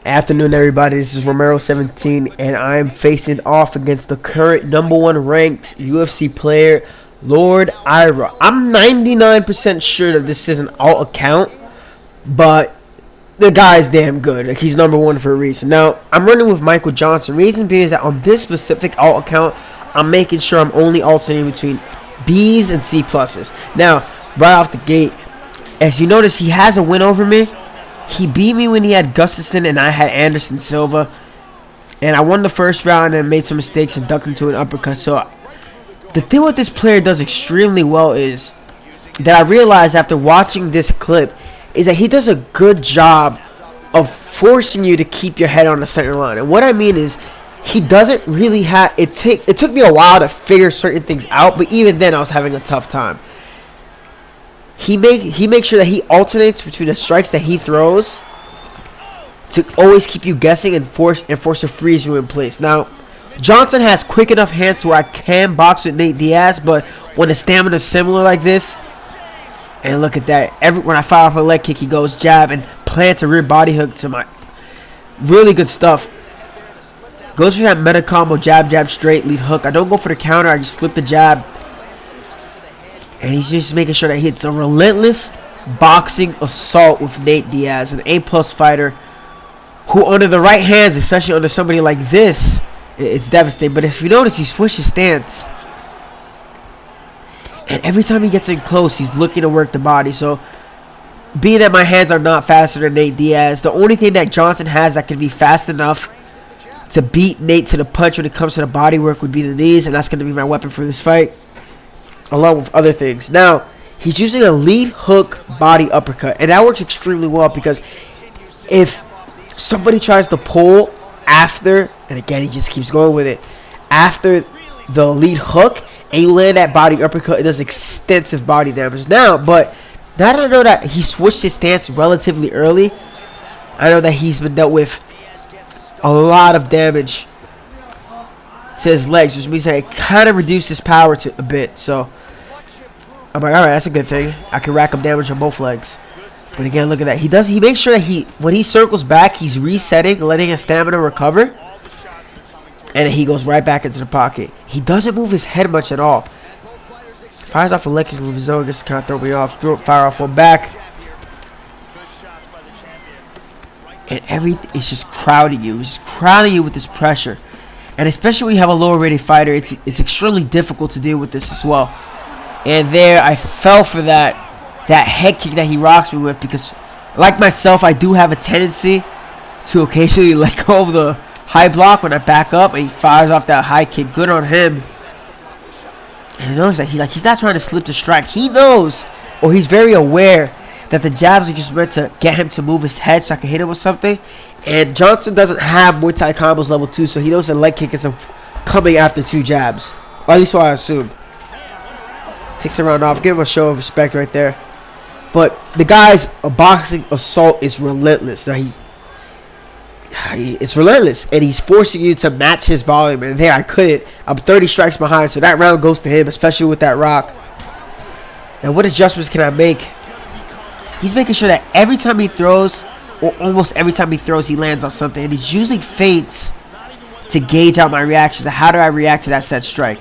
Afternoon, everybody. This is Romero17, and I'm facing off against the current #1 ranked UFC player, lordayra. I'm 99% sure that this is an alt account, but the guy's damn good. Like, he's #1 for a reason. Now, I'm running with Michael Johnson. Reason being is that on this specific alt account, I'm making sure I'm only alternating between B's and C pluses. Now, right off the gate, as you notice, he has a win over me. He beat me when he had Gustafsson and I had Anderson Silva. And I won the first round and made some mistakes and ducked into an uppercut. So the thing with this player does extremely well is that I realized after watching this clip is that he does a good job of forcing you to keep your head on the center line. And what I mean is he doesn't really have it took me a while to figure certain things out, but even then I was having a tough time. He makes sure that he alternates between the strikes that he throws to always keep you guessing and force to freeze you in place. Now, Johnson has quick enough hands to where I can box with Nate Diaz, but when the stamina is similar like this, and look at that, when I fire off a leg kick, he goes jab and plants a rear body hook to my really good stuff. Goes for that meta combo, jab, jab, straight, lead hook. I don't go for the counter, I just slip the jab. And he's just making sure that he hits a relentless boxing assault with Nate Diaz, an A+ fighter who under the right hands, especially under somebody like this, it's devastating. But if you notice, he switched his stance. And every time he gets in close, he's looking to work the body. So, being that my hands are not faster than Nate Diaz, the only thing that Johnson has that can be fast enough to beat Nate to the punch when it comes to the body work would be the knees, and that's going to be my weapon for this fight, along with other things. Now, he's using a lead hook body uppercut, and that works extremely well because if somebody tries to pull after, and again, he just keeps going with it, after the lead hook, and you land that body uppercut, it does extensive body damage. Now, but now that I know that he switched his stance relatively early, I know that he's been dealt with a lot of damage to his legs, which means that it kind of reduced his power to a bit. So I'm like, all right, that's a good thing. I can rack up damage on both legs. But again, look at that. He makes sure that when he circles back, he's resetting, letting his stamina recover, and he goes right back into the pocket. He doesn't move his head much at all. Fires off a leg kick with his own, just kind of throw me off. Fire off one back. And it's just crowding you. It's just crowding you with this pressure. And especially when you have a lower rated fighter, it's extremely difficult to deal with this as well. And there, I fell for that head kick that he rocks me with because, like myself, I do have a tendency to occasionally let go of the high block when I back up, and he fires off that high kick. Good on him. And he knows that he's not trying to slip the strike. He knows, or he's very aware, that the jabs are just meant to get him to move his head so I can hit him with something. And Johnson doesn't have Muay Thai combos level 2, so he knows the leg kick is coming after 2 jabs. Or at least what I assume. Takes a round off. Give him a show of respect right there. But the guy's boxing assault is relentless. Now it's relentless, and he's forcing you to match his volume. And there, I couldn't. I'm 30 strikes behind, so that round goes to him, especially with that rock. Now, what adjustments can I make? He's making sure that every time he throws, or almost every time he throws, he lands on something. And he's using feints to gauge out my reaction to how do I react to that set strike.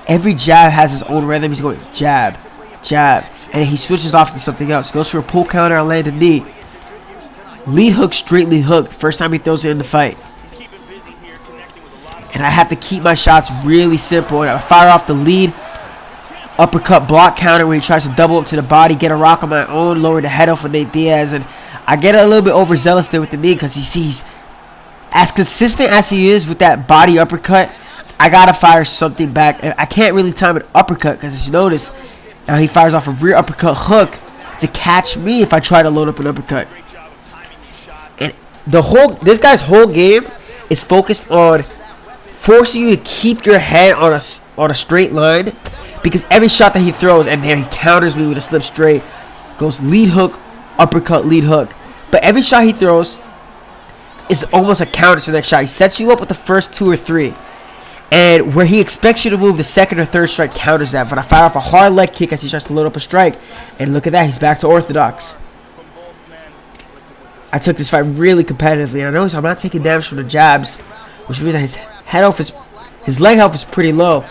Every jab has his own rhythm. He's going jab, jab, and he switches off to something else. Goes for a pull counter, I land a knee. Lead hook, straight lead hook. First time he throws it in the fight. And I have to keep my shots really simple. And I fire off the lead uppercut block counter where he tries to double up to the body, get a rock on my own, lower the head off of Nate Diaz. And I get a little bit overzealous there with the knee because he sees, as consistent as he is with that body uppercut, I gotta fire something back. I can't really time an uppercut because, as you notice, now he fires off a rear uppercut hook to catch me if I try to load up an uppercut. And this guy's whole game is focused on forcing you to keep your head on a straight line, because every shot that he throws, and there he counters me with a slip straight, goes lead hook, uppercut, lead hook. But every shot he throws is almost a counter to the next shot. He sets you up with the first 2 or 3. And where he expects you to move, the second or third strike counters that. But I fire off a hard leg kick as he tries to load up a strike. And look at that, he's back to orthodox. I took this fight really competitively, and I noticed I'm not taking damage from the jabs, which means that his leg health is pretty low.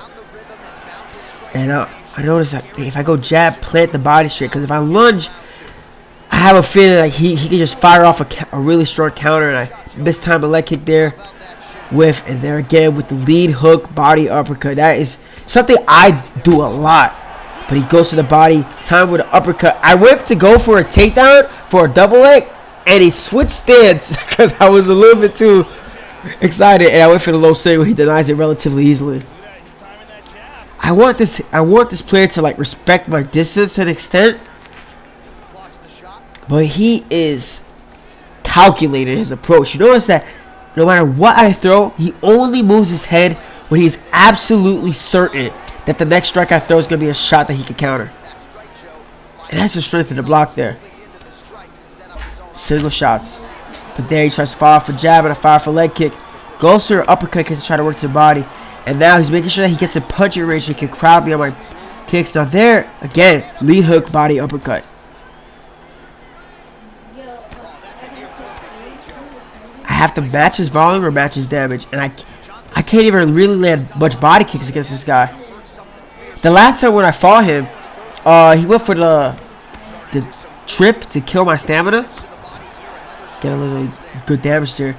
And I noticed that if I go jab, plant the body straight, because if I lunge, I have a feeling like he can just fire off a really strong counter, and I mistime a leg kick there. And there again with the lead hook body uppercut. That is something I do a lot. But he goes to the body, time with an uppercut. I went to go for a takedown for a double leg, and he switched stance because I was a little bit too excited, and I went for the low single. He denies it relatively easily. I want this player to like respect my distance to an extent, but he is calculated in his approach. You notice that no matter what I throw, he only moves his head when he's absolutely certain that the next strike I throw is going to be a shot that he can counter. And that's the strength of the block there. Single shots. But there he tries to fire off a jab and a fire for leg kick. Goes for an uppercut to try to work to the body. And now he's making sure that he gets a punching range so he can crowd me on my kicks. Now there, again, lead hook, body uppercut. I have to match his volume or match his damage. And I can't even really land much body kicks against this guy. The last time when I fought him, he went for the trip to kill my stamina. Get a little good damage there.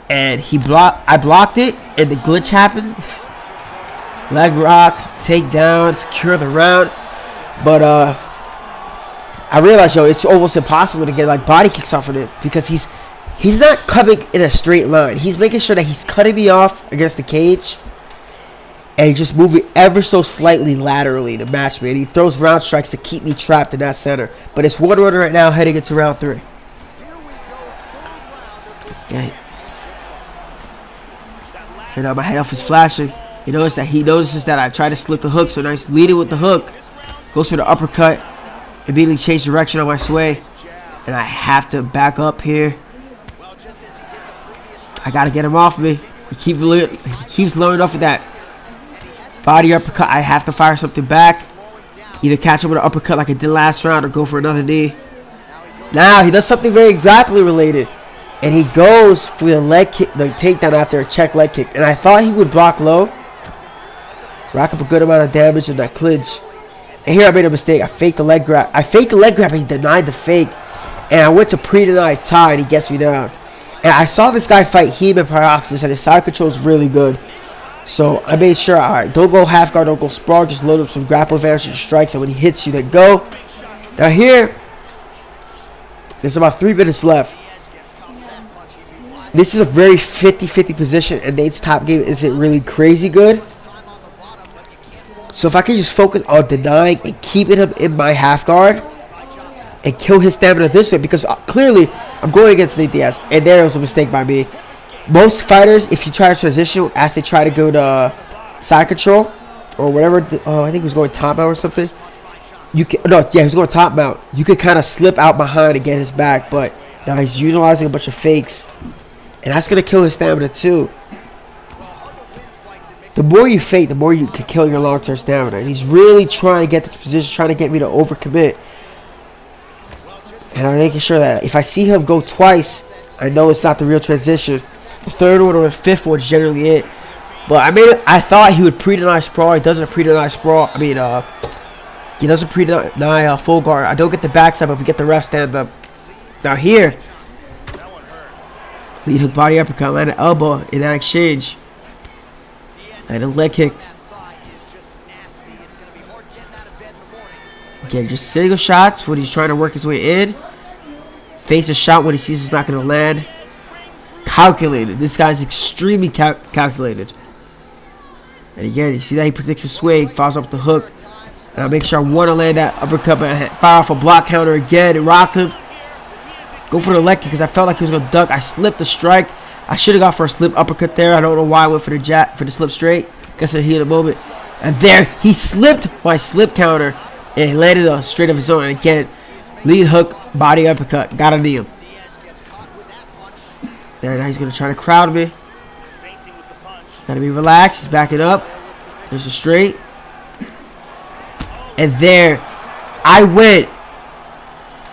And I blocked it, and the glitch happened. Leg rock, takedown, secure the round. But I realized, yo, it's almost impossible to get like body kicks off of him because he's not coming in a straight line. He's making sure that he's cutting me off against the cage, and he's just moving ever so slightly laterally to match me. And he throws round strikes to keep me trapped in that center. But it's 1-1 right now, heading into round 3. Yeah. You know, my head off is flashing. He notices that I try to slip the hook, so now he's leading with the hook. Goes for the uppercut. Immediately change direction on my sway. And I have to back up here. I gotta get him off me. He keeps loading off with that body uppercut. I have to fire something back. Either catch him with an uppercut like I did last round or go for another knee. Now he does something very grappling related. And he goes for the leg kick, the takedown after a check leg kick. And I thought he would block low. Rack up a good amount of damage in that clinch. And here I made a mistake. I faked the leg grab. And he denied the fake. And I went to pre-deny tie and he gets me down. And I saw this guy fight Heme and Paroxys, and his side control is really good. So I made sure, alright, don't go half guard, don't go sprawl, just load up some grapple advantage and strikes, and when he hits you, then go. Now here, there's about 3 minutes left. This is a very 50-50 position, and Nate's top game isn't really crazy good. So if I can just focus on denying and keeping him in my half guard, and kill his stamina this way, because clearly I'm going against Nate Diaz, and there was a mistake by me. Most fighters, if you try to transition as they try to go to side control or whatever, I think he was going top mount or something. He was going top mount. You could kind of slip out behind and get his back, but now he's utilizing a bunch of fakes, and that's gonna kill his stamina too. The more you fake, the more you can kill your long-term stamina. And he's really trying to get this position, trying to get me to overcommit. And I'm making sure that if I see him go twice, I know it's not the real transition. The third one or the fifth one is generally it. But I thought he would pre-deny sprawl. He doesn't pre-deny sprawl. He doesn't pre-deny full guard. I don't get the backside, but we get the ref stand up. Now here, lead hook body uppercut, land an elbow in that exchange. And a leg kick. Again, just single shots when he's trying to work his way in. Face a shot when he sees it's not going to land. Calculated. This guy's extremely calculated. And again, you see that he predicts a swing, fires off the hook. And I make sure I want to land that uppercut, but I fire off a block counter again and rock him. Go for the leg kick because I felt like he was going to duck. I slipped the strike. I should have gone for a slip uppercut there. I don't know why I went for the jab, for the slip straight. Guess I hit a moment. And there, he slipped my slip counter. And he landed a straight of his own. And again, lead hook, body uppercut. Got to knee him. There, now he's going to try to crowd me. Got to be relaxed. He's backing up. There's a straight. And there, I went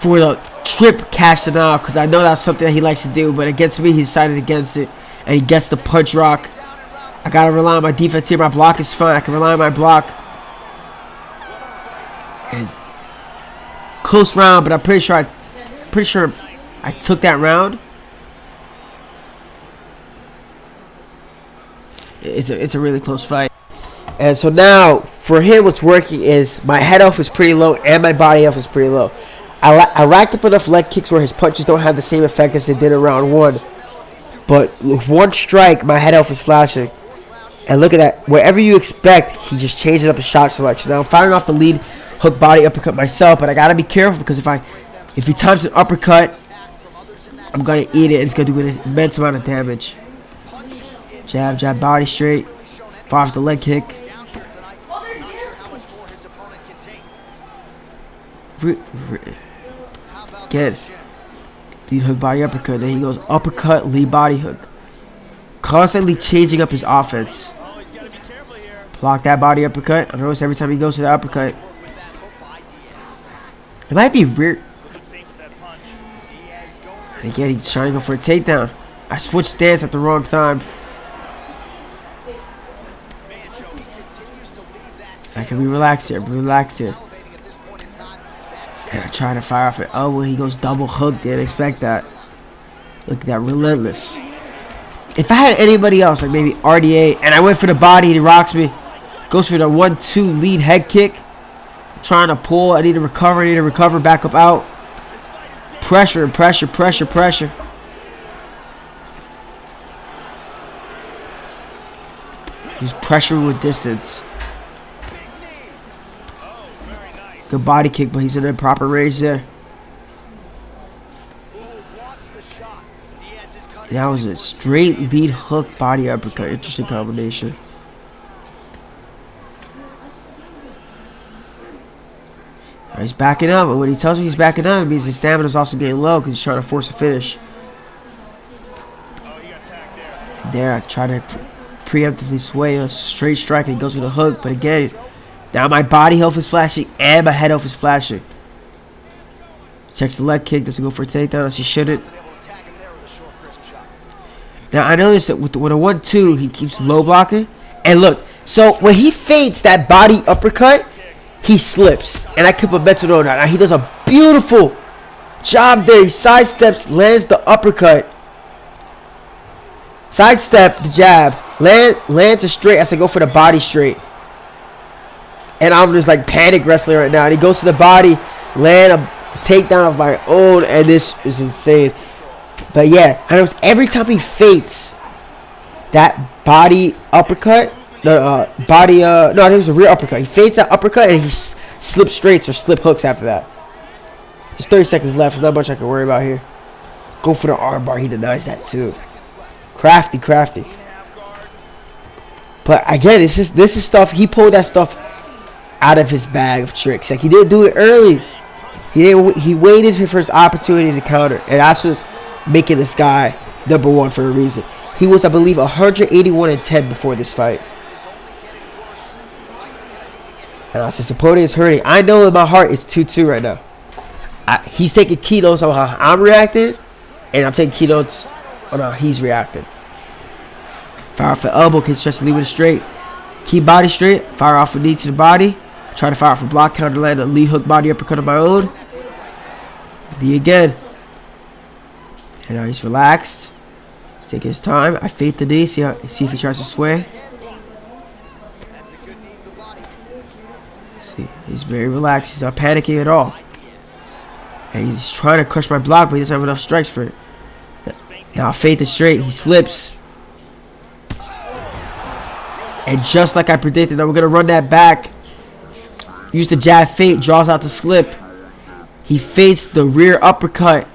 for the trip cash denial because I know that's something that he likes to do. But against me, he decided against it, and he gets the punch rock. I gotta rely on my defense here. My block is fine. I can rely on my block. And close round, but I'm pretty sure I took that round. It's a really close fight. And so now for him, what's working is my head off is pretty low and my body off is pretty low. I racked up enough leg kicks where his punches don't have the same effect as they did in round one. But with one strike, my head off is flashing. And look at that. Wherever you expect, he just changed up his shot selection. Now I'm firing off the lead hook body uppercut myself, but I gotta be careful because if he times an uppercut, I'm gonna eat it. It's gonna do an immense amount of damage. Jab, jab, body straight. Fire off the leg kick. Again, lead hook body uppercut. Then he goes uppercut, lead body hook. Constantly changing up his offense. Block that body uppercut. I notice every time he goes to the uppercut. It might be rear. And again, he's trying to go for a takedown. I switched stance at the wrong time. I can be relaxed here. And I try to fire off it. Oh, when he goes double hook, didn't expect that. Look at that, relentless. If I had anybody else, like maybe RDA, and I went for the body and he rocks me, goes for the 1-2 lead head kick, trying to pull, I need to recover, back up out. Pressure. He's pressuring with distance. Good body kick, but he's in the proper range there. That was a straight lead hook body uppercut. Interesting combination. He's backing up, but when he tells me he's backing up, it means his stamina is also getting low because he's trying to force a finish. There, I try to preemptively sway a straight strike and he goes with a hook, but again, now my body health is flashing and my head health is flashing. Checks the leg kick, doesn't go for a takedown as he shouldn't. Now I noticed that with a 1-2, he keeps low blocking. And look, so when he feints that body uppercut, he slips. And I keep a mental note on that. Now he does a beautiful job there. He sidesteps, lands the uppercut. Sidestep the jab. Lands a straight as I go for the body straight. And I'm just like panic wrestling right now. And he goes to the body, land a takedown of my own. And this is insane. But yeah, I notice every time he feints that body uppercut, I think it was a rear uppercut. He feints that uppercut and he slips straights or slip hooks after that. Just 30 seconds left. There's not much I can worry about here. Go for the arm bar. He denies that too. Crafty. But again, this is stuff. He pulled that stuff out of his bag of tricks. Like he didn't do it early. He waited for his opportunity to counter, and that's what's making this guy number one for a reason. He was, I believe, 181-10 before this fight. And I said, opponent is hurting. I know in my heart it's 2-2 right now. He's taking key notes on how I'm reacting, and I'm taking key notes on how he's reacting. Fire off the elbow, can stretch the lead with it straight. Keep body straight. Fire off a knee to the body. Try to fire off a block counter, land a lead hook body uppercut of my own. Knee again. And now he's relaxed. He's taking his time. I fake the knee. See if he tries to sway. See, he's very relaxed. He's not panicking at all. And he's trying to crush my block, but he doesn't have enough strikes for it. Now I fade the straight. He slips. And just like I predicted, now we're going to run that back. Use the jab fade. Draws out the slip. He fades the rear uppercut.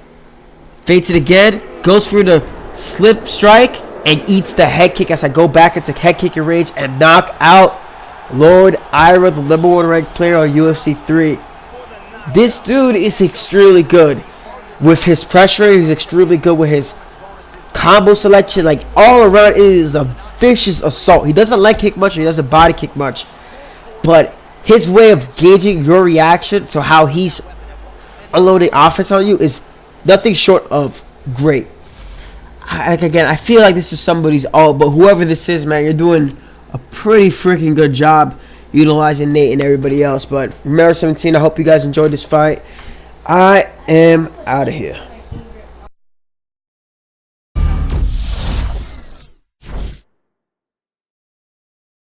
Fades it again. Goes through the slip strike. And eats the head kick as I go back into head kicking range. And knock out lordayra, the number one ranked player on UFC 3. This dude is extremely good with his pressure. He's extremely good with his combo selection. Like all around, it is a vicious assault. He doesn't leg kick much. He doesn't body kick much. But his way of gauging your reaction to how he's unloading offense on you is nothing short of great. Again, I feel like this is somebody's alt, but whoever this is, man, you're doing a pretty freaking good job utilizing Nate and everybody else. But Romero 17, I hope you guys enjoyed this fight. I am out of here.